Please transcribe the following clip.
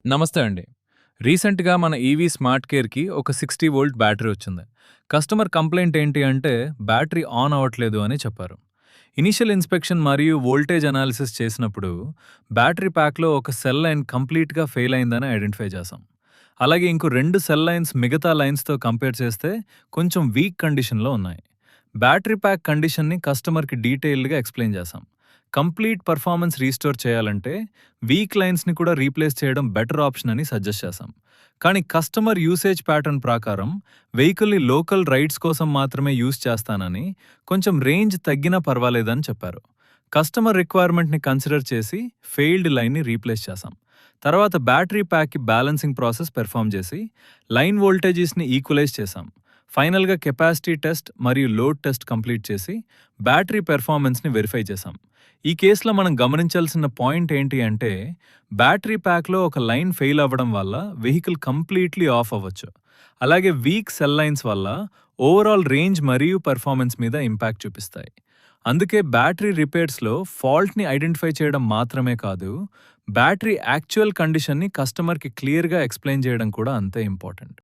నమస్తే అండి. రీసెంట్‌గా మన ఈవీ స్మార్ట్ కేర్‌కి ఒక 60 వోల్ట్ బ్యాటరీ వచ్చింది. కస్టమర్ కంప్లెయింట్ ఏంటి అంటే బ్యాటరీ ఆన్ అవ్వట్లేదు అని చెప్పారు. ఇనీషియల్ ఇన్స్‌పెక్షన్ మరియు వోల్టేజ్ అనాలిసిస్ చేసినప్పుడు బ్యాటరీ ప్యాక్‌లో ఒక సెల్ లైన్ కంప్లీట్‌గా ఫెయిల్ అయిందని ఐడెంటిఫై చేశాం. అలాగే ఇంకో 2 సెల్ లైన్స్ మిగతా లైన్స్‌తో కంపేర్ చేస్తే కొంచెం వీక్ కండిషన్‌లో ఉన్నాయి. బ్యాటరీ ప్యాక్ కండిషన్‌ని కస్టమర్‌కి డీటెయిల్డ్‌గా ఎక్స్‌ప్లెయిన్ చేశాం. కంప్లీట్ పర్ఫార్మెన్స్ రీస్టోర్ చేయాలంటే వీక్ లైన్స్‌ని కూడా రీప్లేస్ చేయడం బెటర్ ఆప్షన్ అని సజెస్ట్ చేశాం. కానీ కస్టమర్ యూసేజ్ ప్యాటర్న్ ప్రకారం వెహికల్‌ని లోకల్ రైడ్స్ కోసం మాత్రమే యూజ్ చేస్తానని, కొంచెం రేంజ్ తగ్గినా పర్వాలేదని చెప్పారు. కస్టమర్ రిక్వైర్మెంట్‌ని కన్సిడర్ చేసి ఫెయిల్డ్ లైన్‌ని రీప్లేస్ చేశాం. తర్వాత బ్యాటరీ ప్యాక్‌కి బ్యాలెన్సింగ్ ప్రాసెస్ పెర్ఫార్మ్ చేసి లైన్ వోల్టేజెస్‌ని ఈక్వలైజ్ చేశాం. ఫైనల్‌గా కెపాసిటీ టెస్ట్ మరియు లోడ్ టెస్ట్ కంప్లీట్ చేసి బ్యాటరీ పెర్ఫార్మెన్స్‌ని వెరిఫై చేశాం. ఈ కేసులో మనం గమనించాల్సిన పాయింట్ ఏంటి అంటే బ్యాటరీ ప్యాక్‌లో ఒక లైన్ ఫెయిల్ అవ్వడం వల్ల వెహికల్ కంప్లీట్‌లీ ఆఫ్ అవ్వచ్చు. అలాగే వీక్ సెల్ లైన్స్ వల్ల ఓవరాల్ రేంజ్ మరియు పెర్ఫార్మెన్స్ మీద ఇంపాక్ట్ చూపిస్తాయి. అందుకే బ్యాటరీ రిపేర్స్‌లో ఫాల్ట్‌ని ఐడెంటిఫై చేయడం మాత్రమే కాదు, బ్యాటరీ యాక్చువల్ కండిషన్‌ని కస్టమర్‌కి క్లియర్‌గా ఎక్స్‌ప్లెయిన్ చేయడం కూడా అంతే ఇంపార్టెంట్.